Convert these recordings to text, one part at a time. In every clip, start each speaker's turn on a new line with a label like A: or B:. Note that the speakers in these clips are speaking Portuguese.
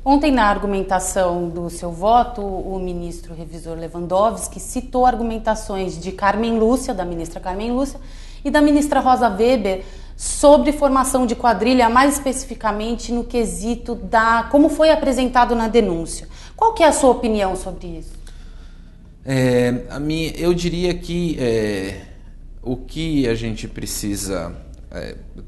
A: Ontem, na argumentação do seu voto, o ministro revisor Lewandowski citou argumentações de Carmen Lúcia, da ministra Carmen Lúcia, e da ministra Rosa Weber sobre formação de quadrilha, mais especificamente no quesito da como foi apresentado na denúncia. Qual que é a sua opinião sobre isso?
B: Eu diria que o que a gente precisa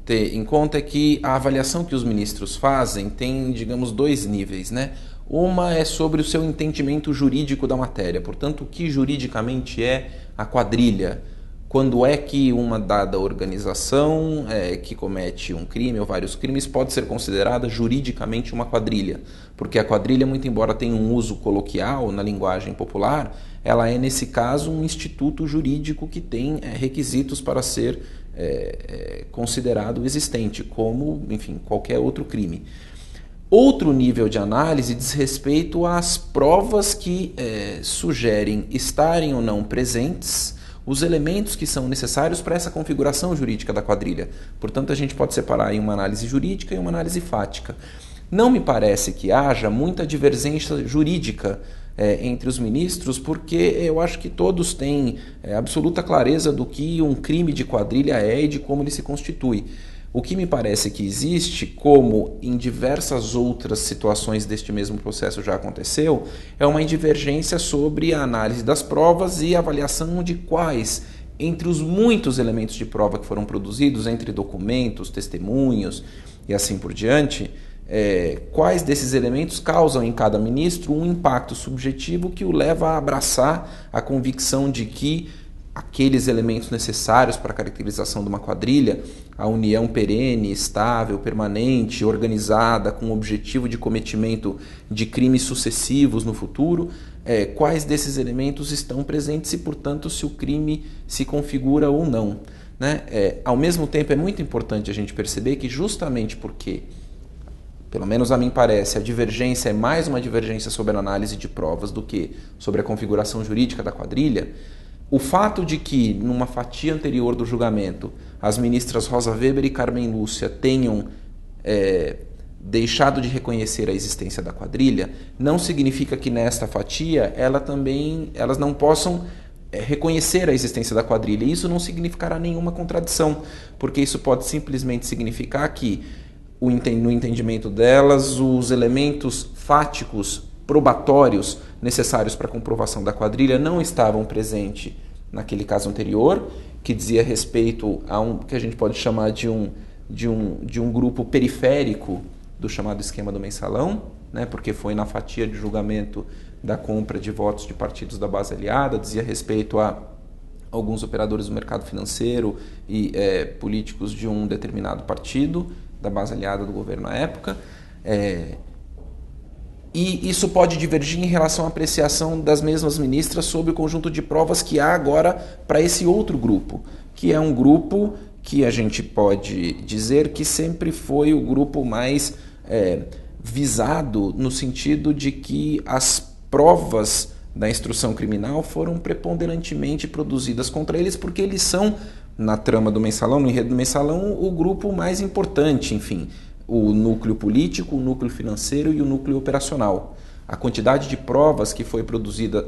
B: ter em conta é que a avaliação que os ministros fazem tem, digamos, dois níveis, né? Uma é sobre o seu entendimento jurídico da matéria, portanto, o que juridicamente é a quadrilha, quando é que uma dada organização que comete um crime ou vários crimes pode ser considerada juridicamente uma quadrilha, porque a quadrilha, muito embora tenha um uso coloquial na linguagem popular, ela é, nesse caso, um instituto jurídico que tem requisitos para ser considerado existente, como, enfim, qualquer outro crime. Outro nível de análise diz respeito às provas que sugerem estarem ou não presentes os elementos que são necessários para essa configuração jurídica da quadrilha. Portanto, a gente pode separar em uma análise jurídica e uma análise fática. Não me parece que haja muita divergência jurídica entre os ministros, porque eu acho que todos têm absoluta clareza do que um crime de quadrilha é e de como ele se constitui. O que me parece que existe, como em diversas outras situações deste mesmo processo já aconteceu, é uma divergência sobre a análise das provas e a avaliação de quais, entre os muitos elementos de prova que foram produzidos, entre documentos, testemunhos e assim por diante, quais desses elementos causam em cada ministro um impacto subjetivo que o leva a abraçar a convicção de que aqueles elementos necessários para a caracterização de uma quadrilha, a união perene, estável, permanente, organizada, com o objetivo de cometimento de crimes sucessivos no futuro, quais desses elementos estão presentes e, portanto, se o crime se configura ou não, né? Ao mesmo tempo, é muito importante a gente perceber que justamente porque, pelo menos a mim parece, a divergência é mais uma divergência sobre a análise de provas do que sobre a configuração jurídica da quadrilha, o fato de que, numa fatia anterior do julgamento, as ministras Rosa Weber e Carmen Lúcia tenham deixado de reconhecer a existência da quadrilha, não significa que nesta fatia elas não possam reconhecer a existência da quadrilha. Isso não significará nenhuma contradição, porque isso pode simplesmente significar que, no entendimento delas, os elementos fáticos probatórios necessários para a comprovação da quadrilha não estavam presentes naquele caso anterior, que dizia respeito a um que a gente pode chamar de um grupo periférico do chamado esquema do mensalão, né, porque foi na fatia de julgamento da compra de votos de partidos da base aliada, dizia respeito a alguns operadores do mercado financeiro e políticos de um determinado partido da base aliada do governo na época. E isso pode divergir em relação à apreciação das mesmas ministras sobre o conjunto de provas que há agora para esse outro grupo, que é um grupo que a gente pode dizer que sempre foi o grupo mais visado, no sentido de que as provas da instrução criminal foram preponderantemente produzidas contra eles, porque eles são, na trama do mensalão, no enredo do mensalão, o grupo mais importante, enfim, o núcleo político, o núcleo financeiro e o núcleo operacional. A quantidade de provas que foi produzida,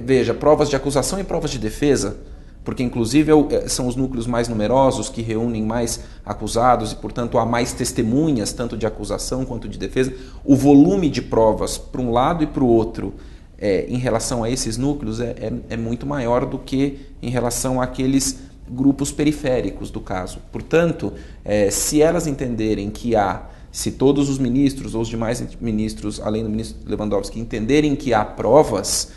B: veja, provas de acusação e provas de defesa, porque inclusive são os núcleos mais numerosos que reúnem mais acusados e, portanto, há mais testemunhas, tanto de acusação quanto de defesa. O volume de provas para um lado e para o outro em relação a esses núcleos é muito maior do que em relação àqueles grupos periféricos do caso. Portanto, se elas entenderem que se todos os ministros ou os demais ministros, além do ministro Lewandowski, entenderem que há provas,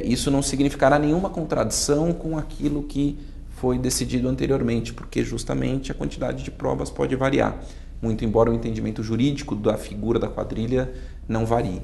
B: isso não significará nenhuma contradição com aquilo que foi decidido anteriormente, porque justamente a quantidade de provas pode variar, muito embora o entendimento jurídico da figura da quadrilha não varie.